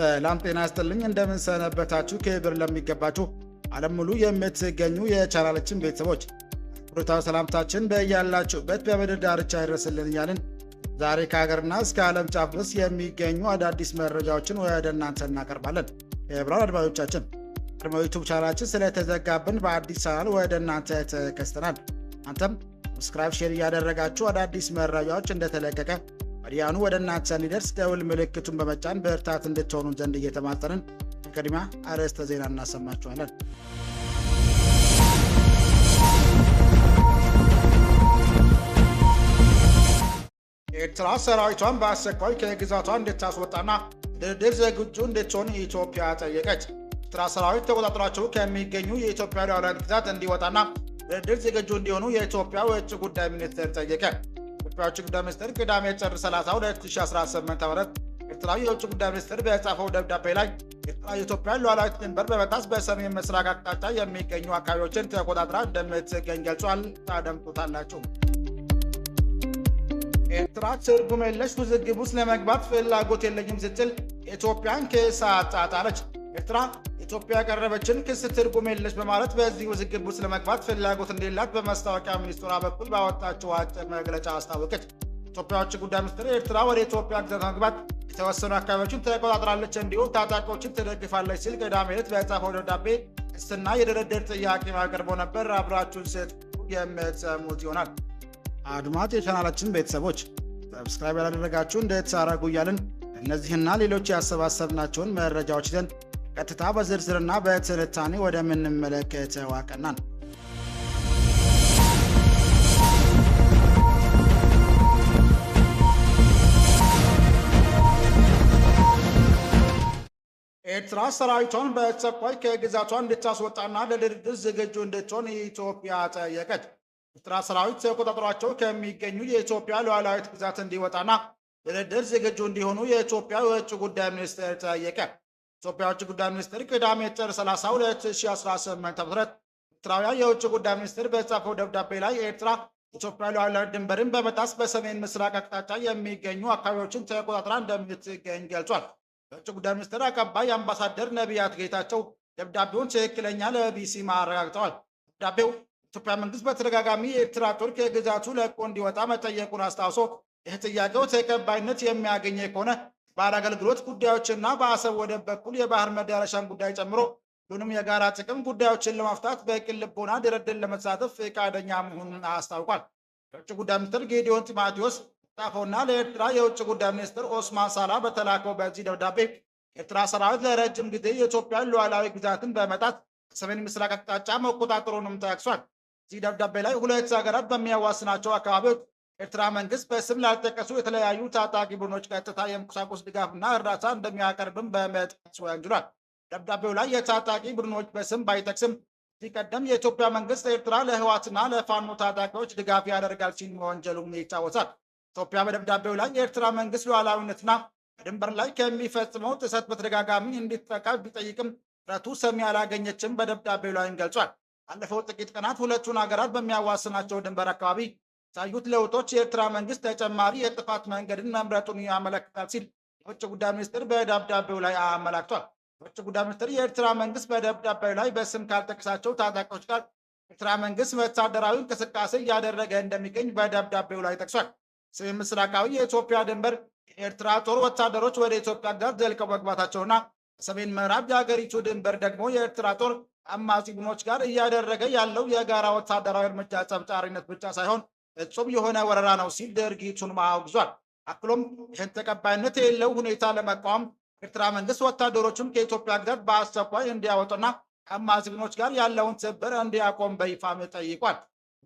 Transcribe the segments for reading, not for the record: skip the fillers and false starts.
ሰላም ጤና ይስጥልኝ እንደምን ሰነበታችሁ ክብር ለሚገባችሁ ዓለም ሙሉ የምትገኙ የቻናላችን ቤተሰቦች ብሩታው ሰላምታችን በእያላችሁበት በምድር ዳርቻ ይድረስልን እያልን ዛሬ ከሀገርና እስከ ዓለም ጫፍ ድረስ የሚገኙ አዳዲስ መረጃዎችን ወደ እናንተ እናቀርባለን። የብራን አድማጮቻችን ቀድሞ ዩቲዩብ ቻናላችን ስለተዘጋብን በአዲስ ቻናል ወደ እናንተ ተከስተናል። አንተም ሰብስክራይብ ሼር እያደረጋችሁ አዳዲስ መረጃዎች እንደተለቀቀ ወዲያውኑ ወደ እናንተ እንዲደርስ ደውል ምልክቱን በመጫን በርታት እንድትሆኑ ዘንድ እየተማጸንን በቅድሚያ አርዕስተ ዜና እናሰማችኋለን። ኤርትራ ሰራዊቷን በአስቸኳይ ከግዛቷ እንድታስወጣና ድርድር ዝግጁ እንድትሆን ኢትዮጵያ ጠየቀች። ኤርትራ ሰራዊት ተቆጣጥሯቸው ከሚገኙ የኢትዮጵያ ሉዓላዊ ግዛት እንዲወጣና ድርድር ዝግጁ እንዲሆኑ የኢትዮጵያ ውጭ ጉዳይ ሚኒስቴር ጠየቀ። የኢትዮጵያ ውጭ ጉዳይ ሚኒስቴር ቅዳሜ ጥር 30 2018 ዓ.ም ኤርትራዊ የውጭ ጉዳይ ሚኒስቴር በጻፈው ደብዳቤ ላይ ኤርትራ የኢትዮጵያ ሉዓላዊ ድንበር በመጣስ በሰሜን ምስራቅ አቅጣጫ የሚገኙ አካባቢዎችን ተቆጣጥራ እንደምትገኝ ገልጿል። ታደምጡታላችሁ። ኤርትራ ትርጉም የለሽ ውዝግብ ውስጥ ለመግባት ፍላጎት የለኝም ስትል ኢትዮጵያን ክስ አጣጣለች። ኤርትራ ኢትዮጵያ ያቀረበችን ክስ ትርጉም የለሽ በማለት በዚህ ውዝግብ ውስጥ ለመግባት ፍላጎት እንደሌላት በማስታወቂያ ሚኒስትሯ በኩል ባወጣችው አጭር መግለጫ አስታወቀች። ኢትዮጵያ ውጭ ጉዳይ ሚኒስቴር ኤርትራ ወደ ኢትዮጵያ ግዛት መግባት የተወሰኑ አካባቢዎችን ተቆጣጥራለች፣ እንዲሁም ታጣቂዎችን ትደግፋለች ሲል ቅዳሜ ዕለት በጻፈው ደብዳቤ ክስና የድርድር ጥያቄ አቅርቦ ነበር። አብራችሁን ስትቆዩ የምትሰሙት ይሆናል። አድማጭ የቻናላችን ቤተሰቦች ሰብስክራይብ ያላደረጋችሁ እንድታደርጉ እያልን እነዚህና ሌሎች ያሰባሰብናቸውን መረጃዎች ይዘን ቀጥታ በዝርዝርና በትንታኔ ወደምንመለከተው አቀናን። ኤርትራ ሰራዊቷን በአስቸኳይ ከግዛቷ እንድታስወጣና ለድርድር ዝግጁ እንድትሆን ኢትዮጵያ ጠየቀች። ኤርትራ ሰራዊት ተቆጣጥሯቸው ከሚገኙ የኢትዮጵያ ሉዓላዊት ግዛት እንዲወጣና ድርድር ዝግጁ እንዲሆኑ የኢትዮጵያ የውጭ ጉዳይ ሚኒስቴር ጠየቀ። ኢትዮጵያ የውጭ ጉዳይ ሚኒስቴር ቅዳሜ ጥር 30 2018 ዓ.ም ኤርትራውያን የውጭ ጉዳይ ሚኒስቴር በጻፈው ደብዳቤ ላይ ኤርትራ ኢትዮጵያ ሉዓላዊ ድንበርን በመጣስ በሰሜን ምስራቅ አቅጣጫ የሚገኙ አካባቢዎችን ተቆጣጥራ እንደምትገኝ ገልጿል። የውጭ ጉዳይ ሚኒስቴር አቀባይ አምባሳደር ነቢያት ጌታቸው ደብዳቤውን ትክክለኛ ለቢቢሲ አረጋግጠዋል። ደብዳቤው ኢትዮጵያ መንግስት በተደጋጋሚ የኤርትራ ጦር ከግዛቱ ለቆ እንዲወጣ መጠየቁን አስታውሶ ይህ ጥያቄው ተቀባይነት የሚያገኝ ከሆነ ባህር አገልግሎት ጉዳዮችና በአሰብ ወደብ በኩል የባህር መዳረሻን ጉዳይ ጨምሮ ሁሉንም የጋራ ጥቅም ጉዳዮችን ለመፍታት በቅን ልቦና ድርድር ለመሳተፍ ፈቃደኛ መሆኑን አስታውቋል። የውጭ ጉዳይ ሚኒስትር ጌዲዮን ጢሞቴዎስ ጻፈውና ለኤርትራ የውጭ ጉዳይ ሚኒስትር ኦስማን ሳላ በተላከው በዚህ ደብዳቤ ኤርትራ ሰራዊት ለረጅም ጊዜ የኢትዮጵያ ሉዓላዊ ግዛትን በመጣት ሰሜን ምስራቅ አቅጣጫ መቆጣጠሩንም ጠቅሷል። እዚህ ደብዳቤ ላይ ሁለት ሀገራት በሚያዋስናቸው አካባቢዎች ኤርትራ መንግስት በስም ላልጠቀሱ የተለያዩ ታጣቂ ቡድኖች ቀጥታ የቁሳቁስ ድጋፍና እርዳታ እንደሚያቀርብም በመጥቀስ ወንጅሏል። ደብዳቤው ላይ የታጣቂ ቡድኖች በስም ባይጠቅስም ሲቀደም የኢትዮጵያ መንግስት ኤርትራ ለህወሓትና ለፋኖ ታጣቂዎች ድጋፍ ያደርጋል ሲል መወንጀሉም ይታወሳል። ኢትዮጵያ በደብዳቤው ላይ የኤርትራ መንግስት ሉዓላዊነትና በድንበር ላይ ከሚፈጽመው ጥሰት በተደጋጋሚ እንዲጠቃ ቢጠይቅም ጥረቱ ሰሚ አላገኘችም በደብዳቤው ላይም ገልጿል። ባለፈው ጥቂት ቀናት ሁለቱን ሀገራት በሚያዋስናቸው ድንበር አካባቢ ሳዩት ለውጦች የኤርትራ መንግስት ተጨማሪ የጥፋት መንገድን መምረጡን ያመለክታል ሲል የውጭ ጉዳይ ሚኒስትር በደብዳቤው ላይ አመላክቷል። የውጭ ጉዳይ ሚኒስትር የኤርትራ መንግስት በደብዳቤው ላይ በስም ካልጠቀሳቸው ታጣቂዎች ጋር ኤርትራ መንግስት ወታደራዊ እንቅስቃሴ እያደረገ እንደሚገኝ በደብዳቤው ላይ ጠቅሷል። ሰሜን ምስራቃዊ የኢትዮጵያ ድንበር የኤርትራ ጦር ወታደሮች ወደ ኢትዮጵያ ጋር ዘልቀው መግባታቸውና ሰሜን ምዕራብ የሀገሪቱ ድንበር ደግሞ የኤርትራ ጦር አማጺ ቡድኖች ጋር እያደረገ ያለው የጋራ ወታደራዊ እርምጃ ጸብጫሪነት ብቻ ሳይሆን ፍጹም የሆነ ወረራ ነው ሲል ድርጊቱን አውግዟል። አክሎም ይህን ተቀባይነት የሌለው ሁኔታ ለመቃወም ኤርትራ መንግስት ወታደሮቹን ከኢትዮጵያ ግዛት በአስቸኳይ እንዲያወጡና ከአማጺ ቡድኖች ጋር ያለውን ትብብር እንዲያቆም በይፋም ጠይቋል።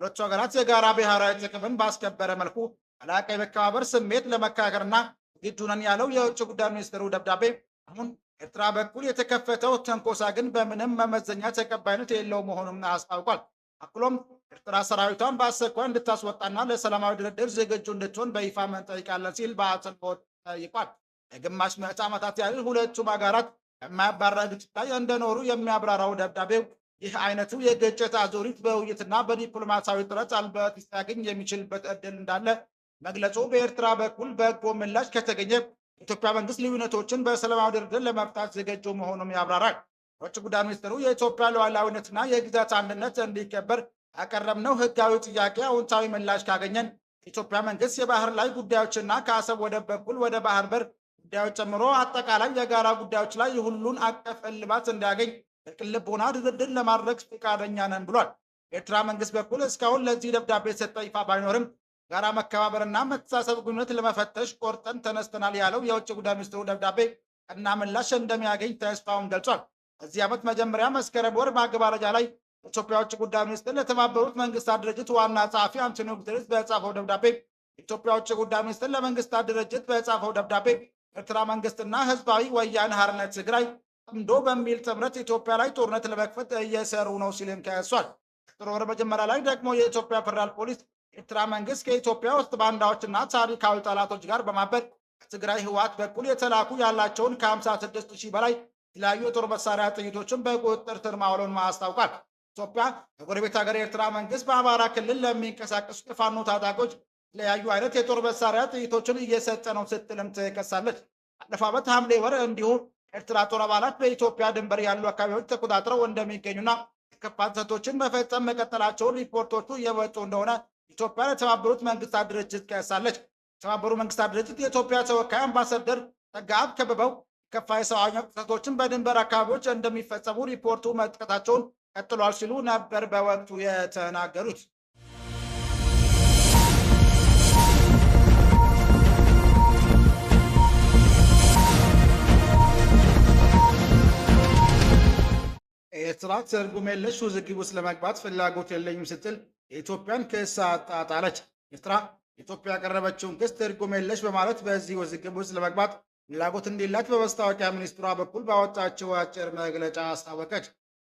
ሁለቱ ሀገራት የጋራ ብሔራዊ ጥቅምን ባስከበረ መልኩ አላቀ የመከባበር ስሜት ለመካከርና ዝግጁ ነን ያለው የውጭ ጉዳይ ሚኒስትሩ ደብዳቤ አሁን ኤርትራ በኩል የተከፈተው ትንኮሳ ግን በምንም መመዘኛ ተቀባይነት የሌለው መሆኑን አስታውቋል። አክሎም ኤርትራ ሰራዊቷን በአስቸኳይ እንድታስወጣና ለሰላማዊ ድርድር ዝግጁ እንድትሆን በይፋ እንጠይቃለን ሲል በአጽንኦት ጠይቋል። ለግማሽ ምዕተ ዓመታት ያህል ሁለቱም ሀገራት የማያባራ ግጭት ላይ እንደኖሩ የሚያብራራው ደብዳቤው ይህ አይነቱ የግጭት አዙሪት በውይይትና በዲፕሎማሲያዊ ጥረት አልባት ሊያገኝ የሚችልበት እድል እንዳለ መግለጹ በኤርትራ በኩል በጎ ምላሽ ከተገኘ የኢትዮጵያ መንግስት ልዩነቶችን በሰላማዊ ድርድር ለመፍታት ዝግጁ መሆኑን ያብራራል። የውጭ ጉዳይ ሚኒስትሩ የኢትዮጵያ ሉዓላዊነትና የግዛት አንድነት እንዲከበር ያቀረብነው ህጋዊ ጥያቄ አዎንታዊ ምላሽ ካገኘን የኢትዮጵያ መንግስት የባህር ላይ ጉዳዮችና ከአሰብ ወደብ በኩል ወደ ባህር በር ጉዳዮች ጨምሮ አጠቃላይ የጋራ ጉዳዮች ላይ ሁሉን አቀፍ እልባት እንዲያገኝ በቅን ልቦና ድርድር ለማድረግ ፈቃደኛ ነን ብሏል። የኤርትራ መንግስት በኩል እስካሁን ለዚህ ደብዳቤ የሰጠ ይፋ ባይኖርም ጋራ መከባበርና መተሳሰብ ግንኙነት ለመፈተሽ ቆርጠን ተነስተናል ያለው የውጭ ጉዳይ ሚኒስትሩ ደብዳቤ ቀና ምላሽ እንደሚያገኝ ተስፋውን ገልጿል። በዚህ ዓመት መጀመሪያ መስከረም ወር ማገባደጃ ላይ የኢትዮጵያ ውጭ ጉዳይ ሚኒስትር ለተባበሩት መንግስታት ድርጅት ዋና ጸሐፊ አንቶኒዮ ጉተሬስ በጻፈው ደብዳቤ የኢትዮጵያ ውጭ ጉዳይ ሚኒስትር ለመንግስታት ድርጅት በጻፈው ደብዳቤ ኤርትራ መንግስትና ህዝባዊ ወያነ ሓርነት ትግራይ ጥምዶ በሚል ጥምረት ኢትዮጵያ ላይ ጦርነት ለመክፈት እየሰሩ ነው ሲልም ከሷል። ጥር ወር መጀመሪያ ላይ ደግሞ የኢትዮጵያ ፌደራል ፖሊስ ኤርትራ መንግስት ከኢትዮጵያ ውስጥ ባንዳዎችና ታሪካዊ ጠላቶች ጋር በማበር ከትግራይ ህወሓት በኩል የተላኩ ያላቸውን ከ56 ሺህ በላይ የተለያዩ የጦር መሳሪያ ጥይቶችን በቁጥጥር ስር ማዋሉን አስታውቋል። ኢትዮጵያ የጎረቤት ሀገር የኤርትራ መንግስት በአማራ ክልል ለሚንቀሳቀሱ የፋኖ ታጣቂዎች የተለያዩ አይነት የጦር መሳሪያ ጥይቶችን እየሰጠ ነው ስትልም ትከሳለች። ባለፈው ዓመት ሐምሌ ወር እንዲሁም ኤርትራ ጦር አባላት በኢትዮጵያ ድንበር ያሉ አካባቢዎች ተቆጣጥረው እንደሚገኙና የከፋ ጥሰቶችን መፈጸም መቀጠላቸውን ሪፖርቶቹ እየወጡ እንደሆነ ኢትዮጵያ ለተባበሩት መንግስታት ድርጅት ከሳለች። የተባበሩት መንግስታት ድርጅት የኢትዮጵያ ተወካይ አምባሳደር ጸጋብ ከበበው ከፋ የሰብአዊ መብት ጥሰቶችን በድንበር አካባቢዎች እንደሚፈጸሙ ሪፖርቱ መጥቀሳቸውን ቀጥሏል ሲሉ ነበር በወቅቱ የተናገሩት። ኤርትራ ትርጉም የለሽ ውዝግብ ውስጥ ለመግባት ፍላጎት የለኝም ስትል የኢትዮጵያን ክስ አጣጣለች። ኤርትራ ኢትዮጵያ ያቀረበችውን ክስ ትርጉም የለሽ በማለት በዚህ ውዝግብ ውስጥ ለመግባት ፍላጎት እንዲላት በማስታወቂያ ሚኒስትሯ በኩል ባወጣችው አጭር መግለጫ አስታወቀች።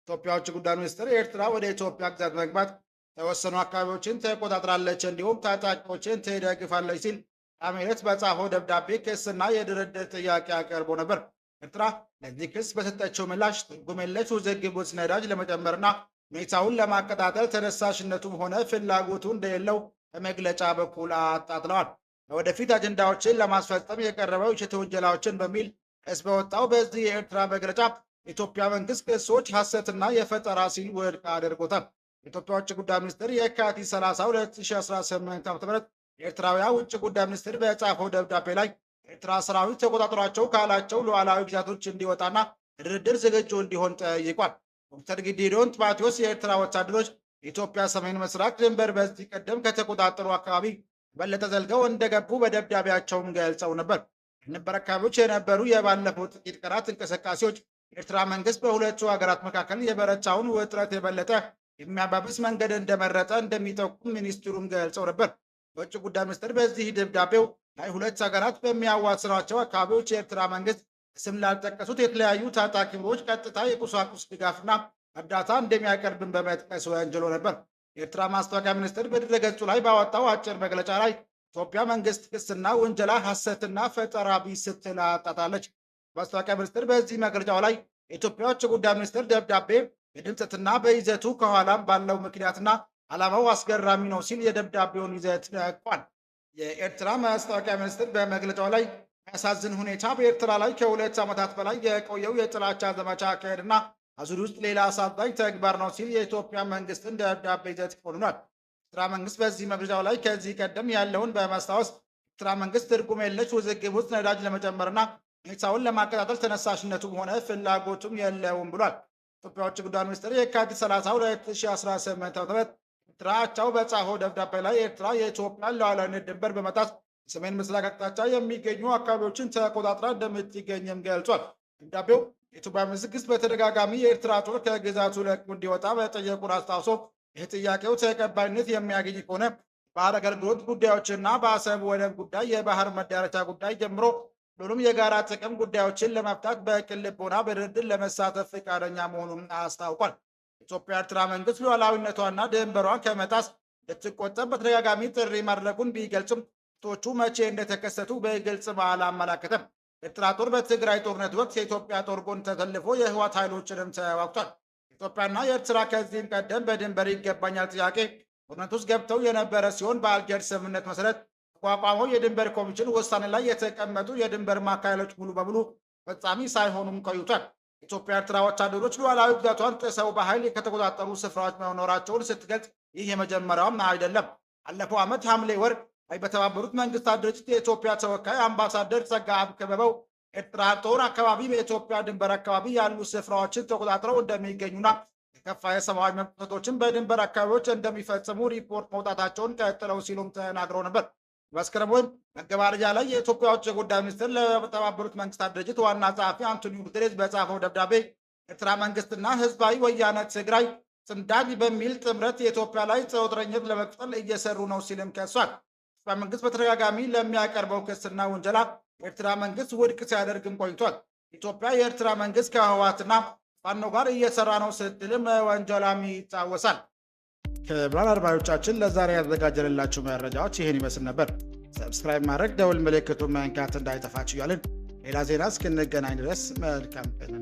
ኢትዮጵያ ውጭ ጉዳይ ሚኒስትር ኤርትራ ወደ ኢትዮጵያ ግዛት መግባት የተወሰኑ አካባቢዎችን ተቆጣጥራለች፣ እንዲሁም ታጣቂዎችን ትደግፋለች ሲል ሐሙስ በጻፈው ደብዳቤ ክስና የድርድር ጥያቄ አቅርቦ ነበር። ኤርትራ ለዚህ ክስ በሰጠችው ምላሽ ትርጉም የለሽ ውዝግብ ውስጥ ነዳጅ ለመጨመርና ሁኔታውን ለማቀጣጠል ተነሳሽነቱም ሆነ ፍላጎቱ እንደሌለው በመግለጫ በኩል አጣጥለዋል። ለወደፊት አጀንዳዎችን ለማስፈጸም የቀረበው የውሸት ውንጀላዎችን በሚል ክስ በወጣው በዚህ የኤርትራ መግለጫ የኢትዮጵያ መንግስት ክሶች ሐሰትና የፈጠራ ሲል ውድቅ አድርጎታል። የኢትዮጵያ ውጭ ጉዳይ ሚኒስትር የካቲት 30 2018 ዓ.ም የኤርትራውያ ውጭ ጉዳይ ሚኒስትር በጻፈው ደብዳቤ ላይ ኤርትራ ሰራዊት ተቆጣጥሯቸው ካላቸው ሉዓላዊ ግዛቶች እንዲወጣና ድርድር ዝግጁ እንዲሆን ጠይቋል። ዶክተር ጊዲዮን ጢሞቴዎስ የኤርትራ ወታደሮች የኢትዮጵያ ሰሜን ምስራቅ ድንበር በዚህ ቀደም ከተቆጣጠሩ አካባቢ በለጠ ዘልቀው እንደገቡ በደብዳቤያቸውም ገልጸው ነበር። የነበረ አካባቢዎች የነበሩ የባለፉት ጥቂት ቀናት እንቅስቃሴዎች የኤርትራ መንግስት በሁለቱ ሀገራት መካከል የበረታውን ውጥረት የበለጠ የሚያባብስ መንገድ እንደመረጠ እንደሚጠቁም ሚኒስትሩም ገልጸው ነበር። የውጭ ጉዳይ ሚኒስትር በዚህ ደብዳቤው ላይ ሁለት ሀገራት በሚያዋስኗቸው አካባቢዎች የኤርትራ መንግስት ስም ላልጠቀሱት የተለያዩ ታጣቂ ቡድኖች ቀጥታ የቁሳቁስ ድጋፍና እርዳታ እንደሚያቀርብን በመጥቀስ ወንጅሎ ነበር። የኤርትራ ማስታወቂያ ሚኒስትር በድረገጹ ላይ ባወጣው አጭር መግለጫ ላይ ኢትዮጵያ መንግስት ክስና ውንጀላ ሐሰትና ፈጠራ ቢስ ስትል አጣጣለች። ማስታወቂያ ሚኒስትር በዚህ መግለጫው ላይ የኢትዮጵያ ውጭ ጉዳይ ሚኒስትር ደብዳቤ በድምፀትና በይዘቱ ከኋላም ባለው ምክንያትና ዓላማው አስገራሚ ነው ሲል የደብዳቤውን ይዘት ነቅፏል። የኤርትራ ማስታወቂያ ሚኒስትር በመግለጫው ላይ የሚያሳዝን ሁኔታ በኤርትራ ላይ ከ2 ዓመታት በላይ የቆየው የጥላቻ ዘመቻ አካሄድና አዙሪት ውስጥ ሌላ አሳዛኝ ተግባር ነው ሲል የኢትዮጵያ መንግስትን ደብዳቤ ይዘት ኮንኗል። ኤርትራ መንግስት በዚህ መግለጫው ላይ ከዚህ ቀደም ያለውን በማስታወስ ኤርትራ መንግስት ትርጉም የለሽ ውዝግብ ውስጥ ነዳጅ ለመጨመርና ሁኔታውን ለማቀጣጠል ተነሳሽነቱም ሆነ ፍላጎቱም የለውም ብሏል። ኢትዮጵያ ውጭ ጉዳይ ሚኒስትር የካቲት 30 2018 ዓ.ም ኤርትራ አቻው በጻፈው ደብዳቤ ላይ ኤርትራ የኢትዮጵያን ሉዓላዊነት ድንበር በመጣስ የሰሜን ምስራቅ አቅጣጫ የሚገኙ አካባቢዎችን ተቆጣጥራ እንደምትገኝም ገልጿል። ደብዳቤው የኢትዮጵያ መንግስት በተደጋጋሚ የኤርትራ ጦር ከግዛቱ ለቆ እንዲወጣ መጠየቁን አስታውሶ ይህ ጥያቄው ተቀባይነት የሚያገኝ ከሆነ ባህር አገልግሎት ጉዳዮችና በአሰብ ወደብ ጉዳይ፣ የባህር መዳረሻ ጉዳይ ጀምሮ ሁሉም የጋራ ጥቅም ጉዳዮችን ለመፍታት በቅን ልቦና በድርድር ለመሳተፍ ፈቃደኛ መሆኑን አስታውቋል። የኢትዮጵያ ኤርትራ መንግስት ሉዓላዊነቷና ድንበሯን ከመጣስ ልትቆጠብ በተደጋጋሚ ጥሪ ማድረጉን ቢገልጽም ጦቹ መቼ እንደተከሰቱ በግልጽ አላመላከተም። ኤርትራ ጦር በትግራይ ጦርነት ወቅት የኢትዮጵያ ጦር ጎን ተሰልፎ የህወሓት ኃይሎችንም ተዋግቷል። ኢትዮጵያና የኤርትራ ከዚህም ቀደም በድንበር ይገባኛል ጥያቄ ጦርነት ውስጥ ገብተው የነበረ ሲሆን በአልጀርስ ስምምነት መሰረት የተቋቋመው የድንበር ኮሚሽን ውሳኔ ላይ የተቀመጡ የድንበር ማካለሎች ሙሉ በሙሉ ፈጻሚ ሳይሆኑም ቆይቷል። ኢትዮጵያ ኤርትራ ወታደሮች ሉዓላዊ ግዛቷን ጥሰው በኃይል ከተቆጣጠሩ ስፍራዎች መኖራቸውን ስትገልጽ ይህ የመጀመሪያውም አይደለም። አለፈው ዓመት ሐምሌ ወር በተባበሩት መንግስታት ድርጅት የኢትዮጵያ ተወካይ አምባሳደር ጸጋብ ከበበው ኤርትራ ጦር አካባቢ በኢትዮጵያ ድንበር አካባቢ ያሉ ስፍራዎችን ተቆጣጥረው እንደሚገኙና የከፋ የሰብአዊ መብት ጥሰቶችን በድንበር አካባቢዎች እንደሚፈጽሙ ሪፖርት መውጣታቸውን ቀጥለው ሲሉም ተናግረው ነበር። መስከረም ወይም መገባደጃ ላይ የኢትዮጵያ ውጭ ጉዳይ ሚኒስትር ለተባበሩት መንግስታት ድርጅት ዋና ጸሐፊ አንቶኒዮ ጉተሬዝ በጻፈው ደብዳቤ ኤርትራ መንግስትና ህዝባዊ ወያነ ትግራይ ጽምዳጅ በሚል ጥምረት የኢትዮጵያ ላይ ጦርነት ለመቅጠል እየሰሩ ነው ሲልም ከሷል። ኢትዮጵያ መንግስት በተደጋጋሚ ለሚያቀርበው ክስና ውንጀላ ኤርትራ መንግስት ውድቅ ሲያደርግም ቆይቷል። ኢትዮጵያ የኤርትራ መንግስት ከህወሓትና ፋኖ ጋር እየሰራ ነው ስትልም ወንጀላም ይታወሳል። ክቡራን አድማጮቻችን ለዛሬ ያዘጋጀንላችሁ መረጃዎች ይህን ይመስል ነበር። ሰብስክራይብ ማድረግ፣ ደውል ምልክቱን መንካት እንዳይጠፋችሁ እያልን ሌላ ዜና እስክንገናኝ ድረስ መልካም ቀን